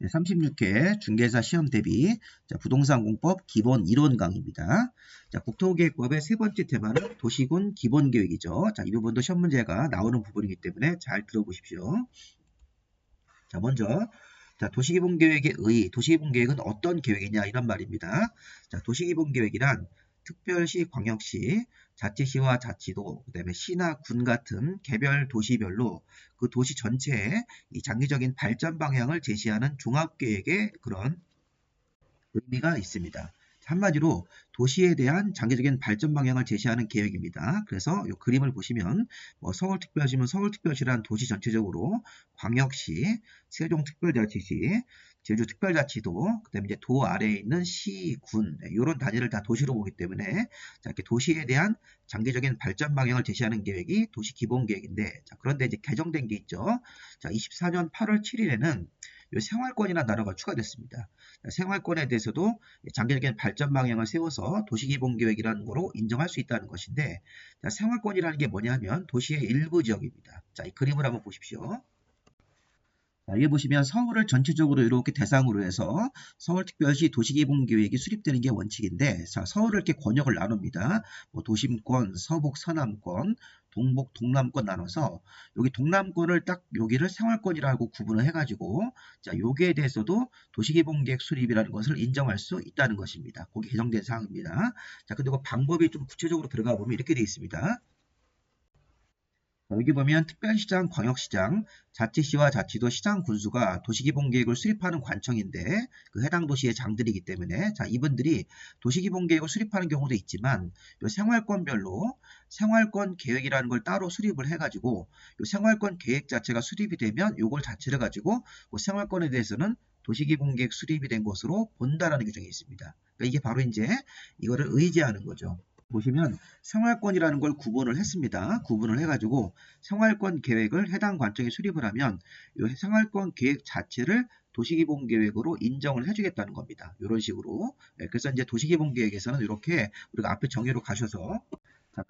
36회 중개사 시험 대비 부동산 공법 기본 이론 강의입니다. 국토계획법의 세 번째 테마는 도시군 기본계획이죠. 이 부분도 시험 문제가 나오는 부분이기 때문에 잘 들어보십시오. 먼저 도시기본계획의 도시기본계획은 어떤 계획이냐 이런 말입니다. 도시기본계획이란 특별시, 광역시, 자치시와 자치도, 그 다음에 시나 군 같은 개별 도시별로 그 도시 전체의 이 장기적인 발전 방향을 제시하는 종합계획의 그런 의미가 있습니다. 한마디로 도시에 대한 장기적인 발전 방향을 제시하는 계획입니다. 그래서 이 그림을 보시면 서울특별시면 서울특별시란 도시 전체적으로, 광역시, 세종특별자치시, 제주특별자치도, 그 다음에 이제 도 아래에 있는 시, 군, 이런 단위를 다 도시로 보기 때문에 이렇게 도시에 대한 장기적인 발전 방향을 제시하는 계획이 도시기본계획인데, 그런데 이제 개정된 게 있죠. 24년 8월 7일에는 이 생활권이라는 단어가 추가됐습니다. 생활권에 대해서도 장기적인 발전 방향을 세워서 도시기본계획이라는 거로 인정할 수 있다는 것인데, 생활권이라는 게 뭐냐면 도시의 일부 지역입니다. 이 그림을 한번 보십시오. 여기 보시면 서울을 전체적으로 이렇게 대상으로 해서 서울특별시 도시기본계획이 수립되는 게 원칙인데, 서울을 이렇게 권역을 나눕니다. 도심권, 서북, 서남권, 동북, 동남권 나눠서 여기 동남권을 딱 여기를 생활권이라고 구분을 해가지고 여기에 대해서도 도시기본계획 수립이라는 것을 인정할 수 있다는 것입니다. 거기 개정된 사항입니다. 그리고 방법이 좀 구체적으로 들어가 보면 이렇게 되어 있습니다. 여기 보면 특별시장, 광역시장, 자치시와 자치도 시장 군수가 도시기본계획을 수립하는 관청인데 그 해당 도시의 장들이기 때문에 이분들이 도시기본계획을 수립하는 경우도 있지만 요 생활권별로 생활권 계획이라는 걸 따로 수립을 해가지고 요 생활권 계획 자체가 수립이 되면 요걸 자체를 가지고 그 생활권에 대해서는 도시기본계획 수립이 된 것으로 본다라는 규정이 있습니다. 그러니까 이게 바로 이제 이거를 의지하는 거죠. 보시면 생활권이라는 걸 구분을 했습니다. 구분을 해가지고 생활권 계획을 해당 관청에 수립을 하면 이 생활권 계획 자체를 도시기본계획으로 인정을 해주겠다는 겁니다. 이런 식으로. 그래서 이제 도시기본계획에서는 이렇게 우리가 앞에 정의로 가셔서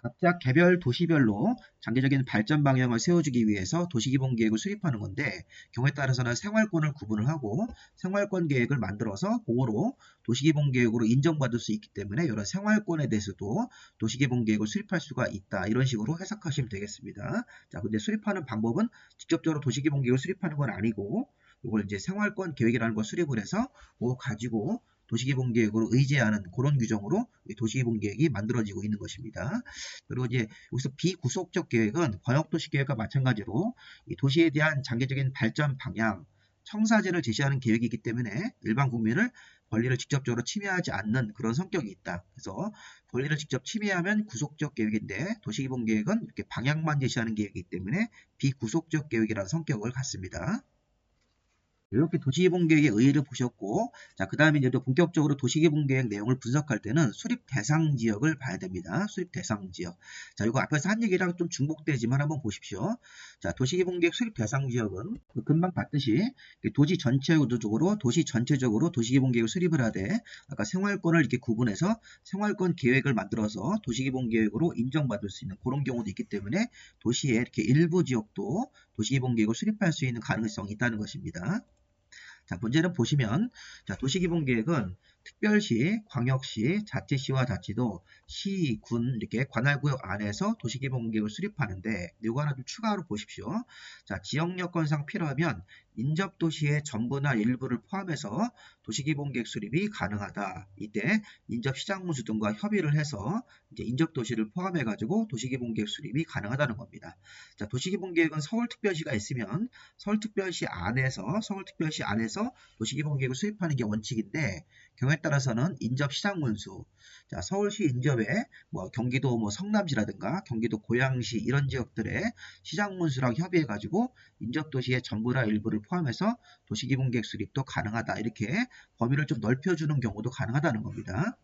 각자 개별 도시별로 장기적인 발전 방향을 세워주기 위해서 도시기본계획을 수립하는 건데, 경우에 따라서는 생활권을 구분을 하고 생활권 계획을 만들어서 그거로 도시기본계획으로 인정받을 수 있기 때문에 이런 생활권에 대해서도 도시기본계획을 수립할 수가 있다, 이런 식으로 해석하시면 되겠습니다. 근데 수립하는 방법은 직접적으로 도시기본계획을 수립하는 건 아니고 이걸 이제 생활권 계획이라는 걸 수립을 해서 그거 가지고 도시기본계획으로 의제하는 그런 규정으로 도시기본계획이 만들어지고 있는 것입니다. 그리고 이제 여기서 비구속적 계획은 광역도시계획과 마찬가지로 이 도시에 대한 장기적인 발전 방향, 청사진을 제시하는 계획이기 때문에 일반 국민을 권리를 직접적으로 침해하지 않는 그런 성격이 있다. 그래서 권리를 직접 침해하면 구속적 계획인데 도시기본계획은 이렇게 방향만 제시하는 계획이기 때문에 비구속적 계획이라는 성격을 갖습니다. 이렇게 도시기본계획의 의의를 보셨고, 그 다음에 이제 또 본격적으로 도시기본계획 내용을 분석할 때는 수립 대상 지역을 봐야 됩니다. 수립 대상 지역. 이거 앞에서 한 얘기랑 좀 중복되지만 한번 보십시오. 도시기본계획 수립 대상 지역은 금방 봤듯이 도시 전체적으로 도시기본계획을 수립을 하되, 아까 생활권을 이렇게 구분해서 생활권 계획을 만들어서 도시기본계획으로 인정받을 수 있는 그런 경우도 있기 때문에 도시의 이렇게 일부 지역도 도시기본계획을 수립할 수 있는 가능성이 있다는 것입니다. 문제는 보시면 도시기본계획은 특별시, 광역시, 자치시와 자치도, 시, 군 이렇게 관할구역 안에서 도시기본계획을 수립하는데 이거 하나 좀 추가로 보십시오. 지역 여건상 필요하면 인접도시의 전부나 일부를 포함해서 도시기본계획 수립이 가능하다. 이때 인접시장군수 등과 협의를 해서 이제 인접도시를 포함해가지고 도시기본계획 수립이 가능하다는 겁니다. 도시기본계획은 서울특별시가 있으면 서울특별시 안에서 도시기본계획을 수립하는 게 원칙인데, 경우에 따라서는 인접시장군수, 서울시 인접에 경기도 성남시라든가 경기도 고양시 이런 지역들의 시장군수랑 협의해가지고 인접도시의 전부나 일부를 포함해서 도시기본계획 수립도 가능하다, 이렇게 범위를 좀 넓혀주는 경우도 가능하다는 겁니다.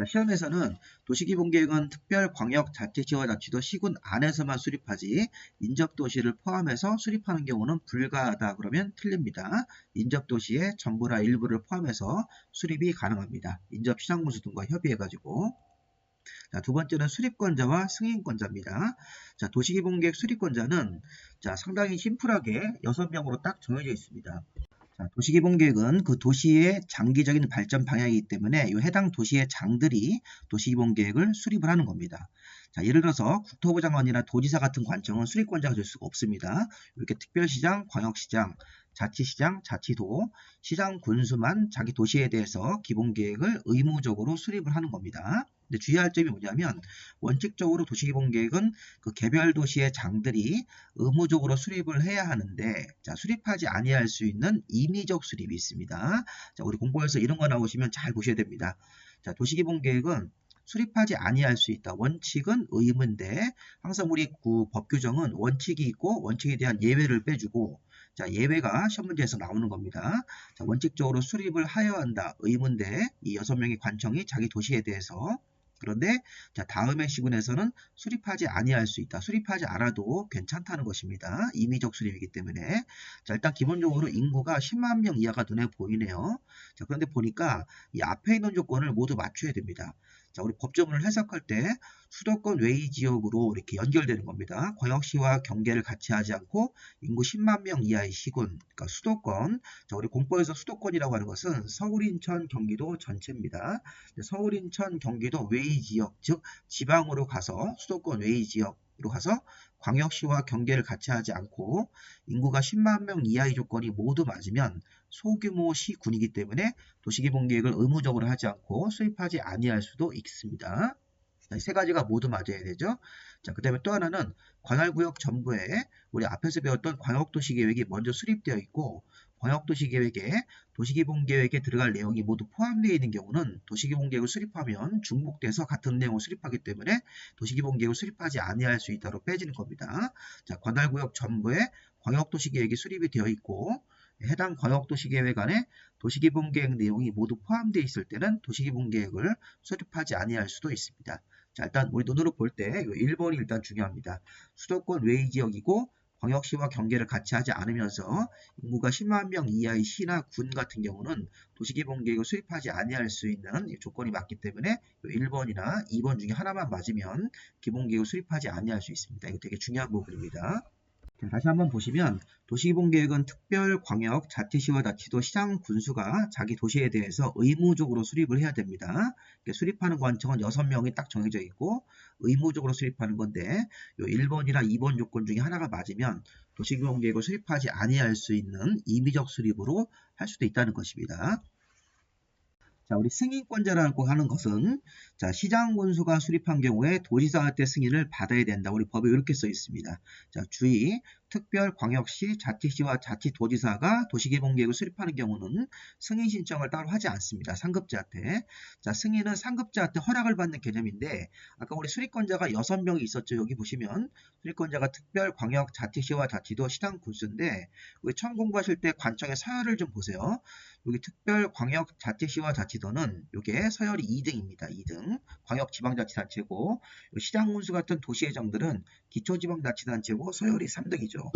시험에서는 도시기본계획은 특별, 광역, 자치시와 자치도, 시군 안에서만 수립하지 인접도시를 포함해서 수립하는 경우는 불가하다 그러면 틀립니다. 인접도시의 전부나 일부를 포함해서 수립이 가능합니다. 인접시장군수 등과 협의해가지고. 두 번째는 수립권자와 승인권자입니다. 도시기본계획 수립권자는 상당히 심플하게 6명으로 딱 정해져 있습니다. 자, 도시기본계획은 그 도시의 장기적인 발전 방향이기 때문에 이 해당 도시의 장들이 도시기본계획을 수립을 하는 겁니다. 자, 예를 들어서 국토부 장관이나 도지사 같은 관청은 수립권자가 될 수가 없습니다. 이렇게 특별시장, 광역시장, 자치시장, 자치도, 시장 군수만 자기 도시에 대해서 기본계획을 의무적으로 수립을 하는 겁니다. 근데 주의할 점이 뭐냐면 원칙적으로 도시기본계획은 그 개별 도시의 장들이 의무적으로 수립을 해야 하는데, 자, 수립하지 아니할 수 있는 임의적 수립이 있습니다. 자, 우리 공부에서 이런 거 나오시면 잘 보셔야 됩니다. 자, 도시기본계획은 수립하지 아니할 수 있다. 원칙은 의무인데 항상 우리 그 법 규정은 원칙이 있고 원칙에 대한 예외를 빼주고, 자, 예외가 시험 문제에서 나오는 겁니다. 자, 원칙적으로 수립을 하여야 한다. 의무인데 이 6명의 관청이 자기 도시에 대해서, 그런데 자, 다음의 시군에서는 수립하지 아니할 수 있다. 수립하지 않아도 괜찮다는 것입니다. 임의적 수립이기 때문에. 자, 일단 기본적으로 인구가 10만 명 이하가 눈에 보이네요. 자, 그런데 보니까 이 앞에 있는 조건을 모두 맞춰야 됩니다. 자, 우리 법조문을 해석할 때 수도권 외의 지역으로 이렇게 연결되는 겁니다. 광역시와 경계를 같이 하지 않고 인구 10만 명 이하의 시군, 그러니까 수도권. 자, 우리 공법에서 수도권이라고 하는 것은 서울, 인천, 경기도 전체입니다. 서울, 인천, 경기도 외의 지역, 즉 지방으로 가서 수도권 외의 지역으로 가서 광역시와 경계를 같이 하지 않고 인구가 10만 명 이하의 조건이 모두 맞으면 소규모 시군이기 때문에 도시기본계획을 의무적으로 하지 않고 수립하지 아니할 수도 있습니다. 세 가지가 모두 맞아야 되죠. 자, 그 다음에 또 하나는 관할구역 전부에 우리 앞에서 배웠던 광역도시계획이 먼저 수립되어 있고, 광역도시계획에 도시기본계획에 들어갈 내용이 모두 포함되어 있는 경우는 도시기본계획을 수립하면 중복돼서 같은 내용을 수립하기 때문에 도시기본계획을 수립하지 아니할 수 있다로 빼지는 겁니다. 자, 관할구역 전부에 광역도시계획이 수립이 되어 있고 해당 광역도시계획 안에 도시기본계획 내용이 모두 포함되어 있을 때는 도시기본계획을 수립하지 아니할 수도 있습니다. 자, 일단 우리 눈으로 볼 때 1번이 일단 중요합니다. 수도권 외의 지역이고 광역시와 경계를 같이 하지 않으면서 인구가 10만 명 이하의 시나 군 같은 경우는 도시기본계획을 수립하지 아니할 수 있는 조건이 맞기 때문에 1번이나 2번 중에 하나만 맞으면 기본계획을 수립하지 아니할 수 있습니다. 이거 되게 중요한 부분입니다. 다시 한번 보시면 도시기본계획은 특별, 광역, 자치시와 자치도, 시장, 군수가 자기 도시에 대해서 의무적으로 수립을 해야 됩니다. 수립하는 관청은 6명이 딱 정해져 있고 의무적으로 수립하는 건데 1번이나 2번 조건 중에 하나가 맞으면 도시기본계획을 수립하지 아니할 수 있는 임의적 수립으로 할 수도 있다는 것입니다. 자, 우리 승인권자라고 하는 것은 자, 시장 군수가 수립한 경우에 도지사한테 승인을 받아야 된다. 우리 법에 이렇게 써 있습니다. 자, 주의, 특별, 광역시, 자치시와 자치도지사가 도시기본계획을 수립하는 경우는 승인 신청을 따로 하지 않습니다. 상급자한테. 자, 승인은 상급자한테 허락을 받는 개념인데 아까 우리 수립권자가 6명이 있었죠. 여기 보시면 수립권자가 특별, 광역, 자치시와 자치도, 시장 군수인데 우리 처음 공부하실 때 관청의 서열을 좀 보세요. 여기 특별, 광역, 자치시와 자치도는 이게 서열이 2등입니다. 2등. 광역지방자치단체고 시장군수 같은 도시의정들은 기초지방자치단체고 서열이 3등이죠.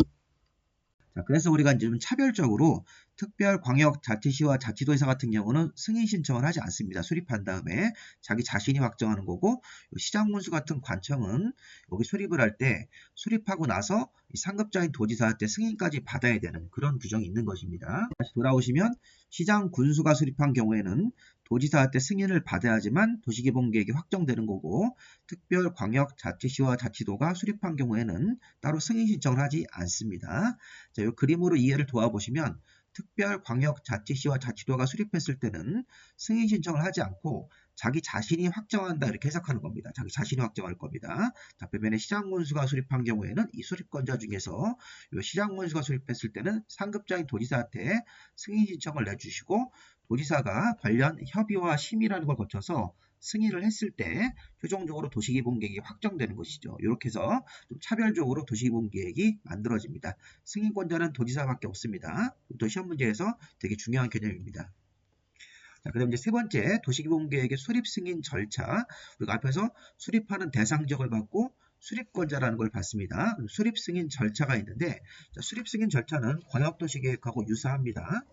자, 그래서 우리가 이제 좀 차별적으로 특별, 광역, 자치시와 자치도지사 같은 경우는 승인 신청을 하지 않습니다. 수립한 다음에 자기 자신이 확정하는 거고 시장군수 같은 관청은 여기 수립을 할 때 수립하고 나서 상급자인 도지사한테 승인까지 받아야 되는 그런 규정이 있는 것입니다. 다시 돌아오시면 시장군수가 수립한 경우에는 도지사한테 승인을 받아야지만 도시기본계획이 확정되는 거고 특별, 광역, 자치시와 자치도가 수립한 경우에는 따로 승인 신청을 하지 않습니다. 자, 이 그림으로 이해를 도와보시면 특별, 광역, 자치시와 자치도가 수립했을 때는 승인 신청을 하지 않고 자기 자신이 확정한다 이렇게 해석하는 겁니다. 자기 자신이 확정할 겁니다. 자, 반면에 시장군수가 수립한 경우에는 이 수립권자 중에서 이 시장군수가 수립했을 때는 상급자인 도지사한테 승인 신청을 내주시고 도지사가 관련 협의와 심의라는 걸 거쳐서 승인을 했을 때 최종적으로 도시기본계획이 확정되는 것이죠. 이렇게 해서 좀 차별적으로 도시기본계획이 만들어집니다. 승인권자는 도지사밖에 없습니다. 또 시험 문제에서 되게 중요한 개념입니다. 자, 그다음 이제 세 번째 도시기본계획의 수립 승인 절차. 우리가 앞에서 수립하는 대상 지역을 받고 수립권자라는 걸 봤습니다. 수립 승인 절차가 있는데 자, 수립 승인 절차는 광역도시계획하고 유사합니다.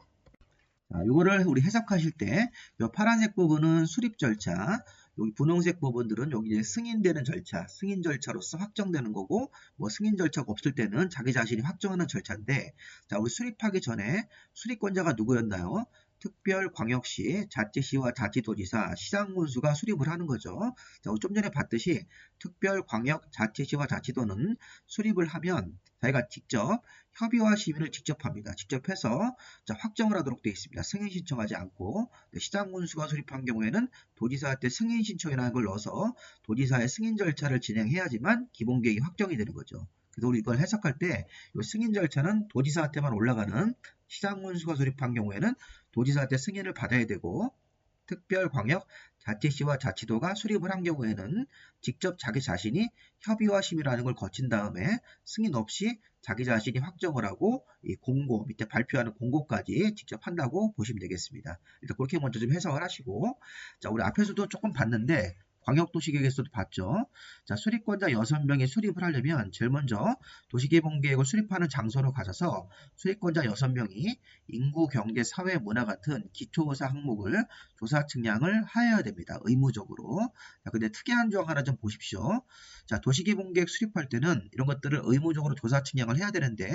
자, 이거를 우리 해석하실 때 이 파란색 부분은 수립 절차, 여기 분홍색 부분들은 여기 이제 승인되는 절차, 승인 절차로서 확정되는 거고, 뭐 승인 절차가 없을 때는 자기 자신이 확정하는 절차인데, 자, 우리 수립하기 전에 수립권자가 누구였나요? 특별광역시, 자치시와 자치도지사, 시장군수가 수립을 하는 거죠. 자, 좀 전에 봤듯이 특별광역, 자치시와 자치도는 수립을 하면 자기가 직접 협의와 심의를 직접 합니다. 직접 해서 자, 확정을 하도록 되어 있습니다. 승인 신청하지 않고 시장군수가 수립한 경우에는 도지사한테 승인 신청이라는 걸 넣어서 도지사의 승인 절차를 진행해야지만 기본계획이 확정이 되는 거죠. 그래서 우리 이걸 해석할 때 이 승인 절차는 도지사한테만 올라가는 시장군수가 수립한 경우에는 도지사한테 승인을 받아야 되고 특별광역, 자치시와 자치도가 수립을 한 경우에는 직접 자기 자신이 협의와 심의라는 걸 거친 다음에 승인 없이 자기 자신이 확정을 하고 이 공고, 밑에 발표하는 공고까지 직접 한다고 보시면 되겠습니다. 일단 그렇게 먼저 좀 해석을 하시고, 자, 우리 앞에서도 조금 봤는데 광역도시계획에서도 봤죠. 자, 수립권자 6명이 수립을 하려면 제일 먼저 도시개발계획을 수립하는 장소로 가셔서 수립권자 6명이 인구, 경제, 사회, 문화 같은 기초조사 항목을 조사 측량을 하여야 됩니다. 의무적으로. 자, 근데 특이한 조항 하나 좀 보십시오. 자, 도시개발계획 수립할 때는 이런 것들을 의무적으로 조사 측량을 해야 되는데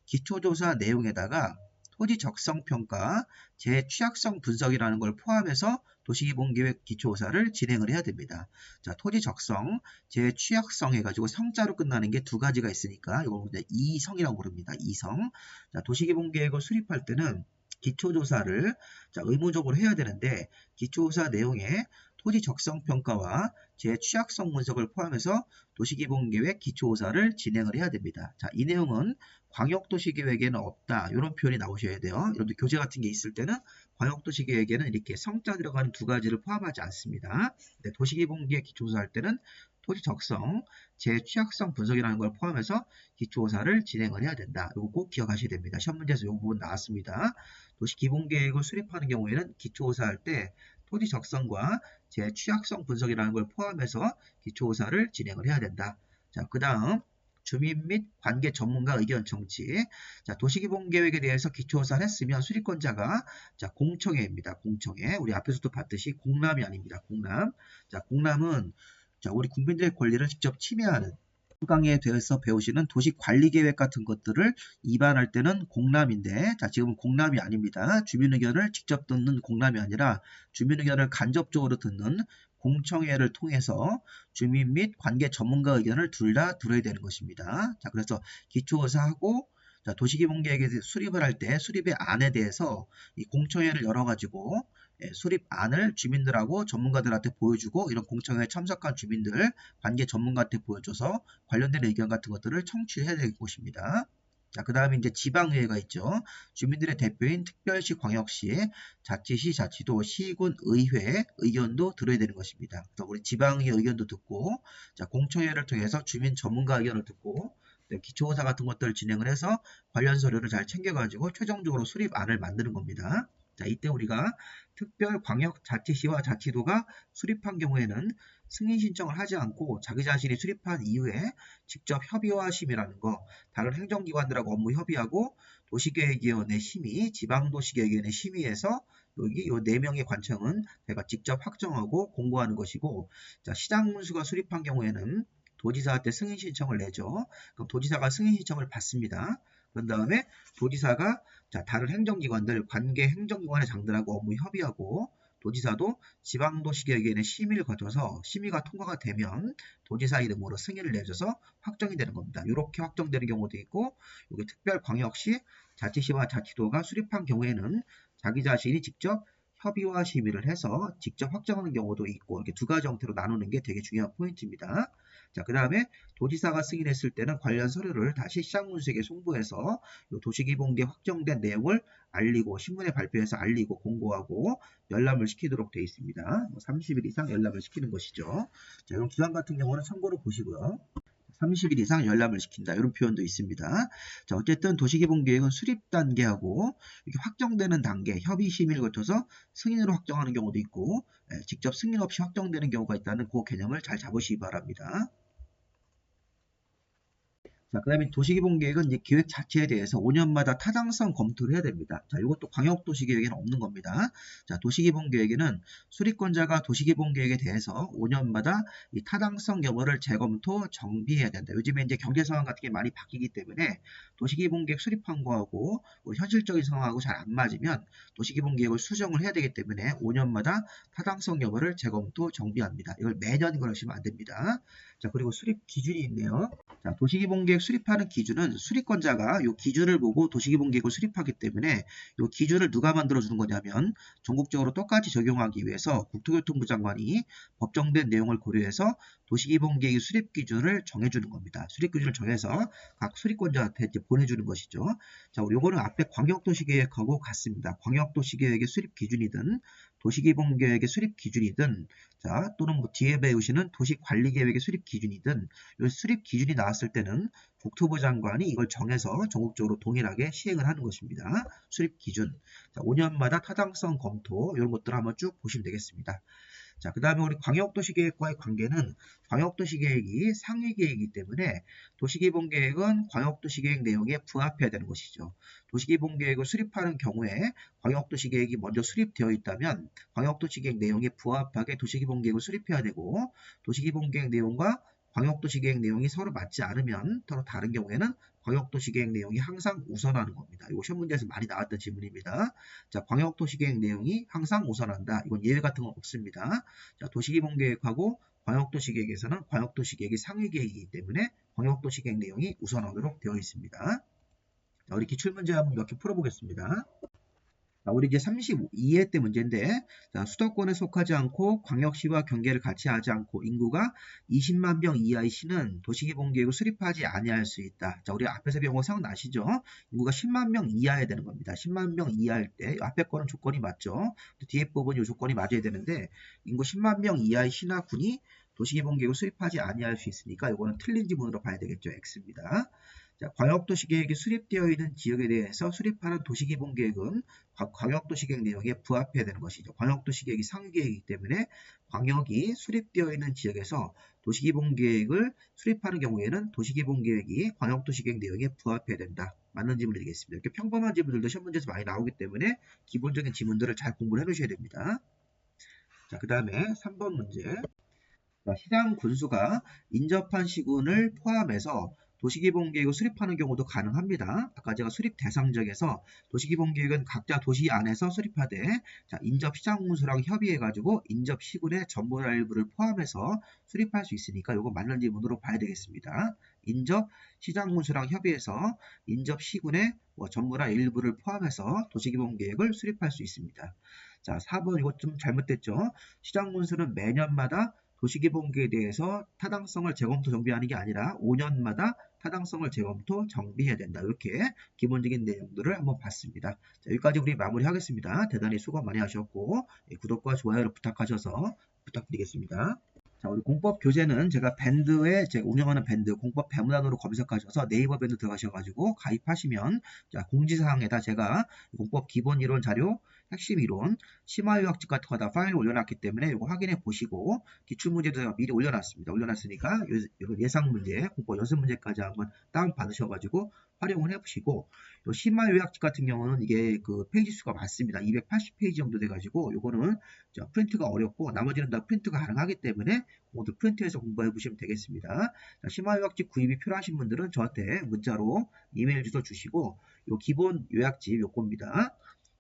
기초조사 내용에다가 토지 적성 평가, 재취약성 분석이라는 걸 포함해서 도시기본계획 기초조사를 진행을 해야 됩니다. 자, 토지 적성, 재취약성 해가지고 성자로 끝나는 게 두 가지가 있으니까 이걸 이성이라고 부릅니다. 이성. 자, 도시기본계획을 수립할 때는 기초조사를 자, 의무적으로 해야 되는데 기초조사 내용에 토지 적성 평가와 재취약성 분석을 포함해서 도시기본계획 기초조사를 진행을 해야 됩니다. 자, 이 내용은 광역도시계획에는 없다. 이런 표현이 나오셔야 돼요. 여러분들 교재 같은 게 있을 때는 광역도시계획에는 이렇게 성자 들어가는 두 가지를 포함하지 않습니다. 도시기본계획 기초조사 할 때는 토지 적성, 재취약성 분석이라는 걸 포함해서 기초조사를 진행을 해야 된다. 이거 꼭 기억하셔야 됩니다. 시험 문제에서 이 부분 나왔습니다. 도시기본계획을 수립하는 경우에는 기초조사 할 때 토지 적성과 재취약성 분석이라는 걸 포함해서 기초조사를 진행을 해야 된다. 자, 그 다음 주민 및 관계 전문가 의견 청취. 자, 도시기본계획에 대해서 기초조사를 했으면 수립권자가 자, 공청회입니다. 공청회. 우리 앞에서도 봤듯이 공람이 아닙니다. 공람. 자, 공람은 자, 우리 국민들의 권리를 직접 침해하는 강의에 대해서 배우시는 도시관리계획 같은 것들을 입안할 때는 공람인데 자, 지금은 공람이 아닙니다. 주민 의견을 직접 듣는 공람이 아니라 주민 의견을 간접적으로 듣는 공청회를 통해서 주민 및 관계 전문가 의견을 둘 다 들어야 되는 것입니다. 자, 그래서 기초조사하고 자, 도시기본계획에 수립을 할 때 수립의 안에 대해서 이 공청회를 열어가지고 수립안을 주민들하고 전문가들한테 보여주고 이런 공청회에 참석한 주민들, 관계 전문가한테 보여줘서 관련된 의견 같은 것들을 청취해야 될 것입니다. 자, 그 다음에 이제 지방의회가 있죠. 주민들의 대표인 특별시, 광역시, 자치시, 자치도, 시군, 의회 의견도 들어야 되는 것입니다. 그래서 우리 지방의회 의견도 듣고, 자, 공청회를 통해서 주민 전문가 의견을 듣고, 기초조사 같은 것들을 진행을 해서 관련 서류를 잘 챙겨가지고 최종적으로 수립안을 만드는 겁니다. 자, 이때 우리가 특별광역자치시와 자치도가 수립한 경우에는 승인 신청을 하지 않고 자기 자신이 수립한 이후에 직접 협의와 심의라는 거, 다른 행정기관들하고 업무 협의하고 도시계획위원회 심의, 지방도시계획위원회 심의에서 여기 요 4명의 관청은 내가 직접 확정하고 공고하는 것이고, 자, 시장문수가 수립한 경우에는 도지사한테 승인 신청을 내죠. 그럼 도지사가 승인 신청을 받습니다. 그런 다음에 도지사가 자, 다른 행정기관들, 관계 행정기관의 장들하고 업무 협의하고 도지사도 지방도시계획위원회 심의를 거쳐서 심의가 통과가 되면 도지사 이름으로 승인을 내줘서 확정이 되는 겁니다. 이렇게 확정되는 경우도 있고 여기 특별광역시, 자치시와 자치도가 수립한 경우에는 자기 자신이 직접 협의와 심의를 해서 직접 확정하는 경우도 있고 이렇게 두 가지 형태로 나누는 게 되게 중요한 포인트입니다. 자, 그 다음에 도지사가 승인했을 때는 관련 서류를 다시 시장문수에게 송부해서 도시기본계획 확정된 내용을 알리고 신문에 발표해서 알리고 공고하고 열람을 시키도록 되어 있습니다. 30일 이상 열람을 시키는 것이죠. 자, 이런 기간 같은 경우는 참고로 보시고요. 30일 이상 열람을 시킨다. 이런 표현도 있습니다. 자, 어쨌든 도시개발계획은 수립 단계하고 이렇게 확정되는 단계, 협의 심의를 거쳐서 승인으로 확정하는 경우도 있고 직접 승인 없이 확정되는 경우가 있다는 그 개념을 잘 잡으시기 바랍니다. 자, 그 다음에 도시기본계획은 이제 계획 자체에 대해서 5년마다 타당성 검토를 해야 됩니다. 자, 이것도 광역도시계획에는 없는 겁니다. 자, 도시기본계획에는 수립권자가 도시기본계획에 대해서 5년마다 이 타당성 여부를 재검토, 정비해야 된다. 요즘에 이제 경제 상황 같은 게 많이 바뀌기 때문에 도시기본계획 수립한 거하고 현실적인 상황하고 잘 안 맞으면 도시기본계획을 수정을 해야 되기 때문에 5년마다 타당성 여부를 재검토, 정비합니다. 이걸 매년 그러시면 안 됩니다. 자, 그리고 수립 기준이 있네요. 자, 도시기본계획 수립하는 기준은 수립권자가 이 기준을 보고 도시기본계획을 수립하기 때문에 이 기준을 누가 만들어주는 거냐면 전국적으로 똑같이 적용하기 위해서 국토교통부 장관이 법정된 내용을 고려해서 도시기본계획 수립 기준을 정해주는 겁니다. 수립 기준을 정해서 각 수립권자한테 이제 보내주는 것이죠. 자, 요거는 앞에 광역도시계획하고 같습니다. 광역도시계획의 수립 기준이든 도시기본계획의 수립 기준이든 자, 또는 뭐 뒤에 배우시는 도시관리계획의 수립 기준이든 이 수립 기준이 나왔을 때는 국토부 장관이 이걸 정해서 전국적으로 동일하게 시행을 하는 것입니다. 수립 기준. 자, 5년마다 타당성 검토 이런 것들을 한번 쭉 보시면 되겠습니다. 자, 그 다음에 우리 광역도시계획과의 관계는 광역도시계획이 상위계획이기 때문에 도시기본계획은 광역도시계획 내용에 부합해야 되는 것이죠. 도시기본계획을 수립하는 경우에 광역도시계획이 먼저 수립되어 있다면 광역도시계획 내용에 부합하게 도시기본계획을 수립해야 되고 도시기본계획 내용과 광역도시계획 내용이 서로 맞지 않으면 서로 다른 경우에는 광역도시계획 내용이 항상 우선하는 겁니다. 이거 시험 문제에서 많이 나왔던 질문입니다. 자, 광역도시계획 내용이 항상 우선한다. 이건 예외 같은 건 없습니다. 자, 도시기본계획하고 광역도시계획에서는 광역도시계획이 상위계획이기 때문에 광역도시계획 내용이 우선하도록 되어 있습니다. 자, 우리 기출문제 한번 몇 개 풀어보겠습니다. 자, 우리 이제 32회 때 문제인데 자, 수도권에 속하지 않고 광역시와 경계를 같이 하지 않고 인구가 20만 명 이하의 시는 도시기본계획을 수립하지 아니할 수 있다. 자, 우리 앞에서 배운 거 생각나시죠? 인구가 10만 명 이하야 되는 겁니다. 10만 명 이하일 때 앞에 거는 조건이 맞죠? 뒤에 부분이 조건이 맞아야 되는데 인구 10만 명 이하의 시나 군이 도시기본계획을 수립하지 아니할 수 있으니까 이거는 틀린 지문으로 봐야 되겠죠? X입니다. 자, 광역도시계획이 수립되어 있는 지역에 대해서 수립하는 도시기본계획은 광역도시계획 내용에 부합해야 되는 것이죠. 광역도시계획이 상위계획이기 때문에 광역이 수립되어 있는 지역에서 도시기본계획을 수립하는 경우에는 도시기본계획이 광역도시계획 내용에 부합해야 된다. 맞는 지문이 되겠습니다. 이렇게 평범한 지문들도 시험 문제에서 많이 나오기 때문에 기본적인 지문들을 잘 공부를 해놓으셔야 됩니다. 자, 그 다음에 3번 문제. 자, 시장 군수가 인접한 시군을 포함해서 도시기본계획을 수립하는 경우도 가능합니다. 아까 제가 수립 대상적에서 도시기본계획은 각자 도시 안에서 수립하되 자, 인접 시장군수랑 협의해가지고 인접 시군의 전부나 일부를 포함해서 수립할 수 있으니까 이거 맞는 지문으로 봐야 되겠습니다. 인접 시장군수랑 협의해서 인접 시군의 전부나 일부를 포함해서 도시기본계획을 수립할 수 있습니다. 자, 4번 이거 좀 잘못됐죠. 시장군수는 매년마다 도시기본계획에 대해서 타당성을 재검토 정비하는 게 아니라 5년마다 타당성을 재검토 정비해야 된다. 이렇게 기본적인 내용들을 한번 봤습니다. 자, 여기까지 우리 마무리하겠습니다. 대단히 수고 많이 하셨고 구독과 좋아요를 부탁하셔서 부탁드리겠습니다. 자, 우리 공법 교재는 제가 밴드에 제가 운영하는 밴드 공법 배문안으로 검색하셔서 네이버 밴드 들어가셔가지고 가입하시면 자, 공지사항에다 제가 공법 기본 이론 자료, 핵심 이론, 심화요약집 같은 거 다 파일을 올려놨기 때문에 이거 확인해 보시고 기출문제도 제가 미리 올려놨습니다. 올려놨으니까 예상 문제, 공법 연습 문제까지 한번 다운 받으셔가지고 활용을 해보시고 심화요약집 같은 경우는 이게 그 페이지 수가 많습니다. 280페이지 정도 돼가지고 요거는 프린트가 어렵고 나머지는 다 프린트가 가능하기 때문에 모두 프린트해서 공부해 보시면 되겠습니다. 심화요약집 구입이 필요하신 분들은 저한테 문자로 이메일 주소 주시고 요 기본 요약집 요겁니다.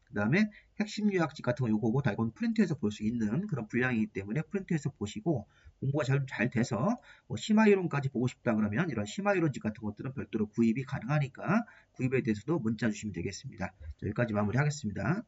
그 다음에 핵심 요약집 같은 거 요거고 다 이건 프린트해서 볼 수 있는 그런 분량이기 때문에 프린트해서 보시고 공부가 잘 돼서 심화이론까지 보고 싶다 그러면 이런 심화이론집 같은 것들은 별도로 구입이 가능하니까 구입에 대해서도 문자 주시면 되겠습니다. 여기까지 마무리하겠습니다.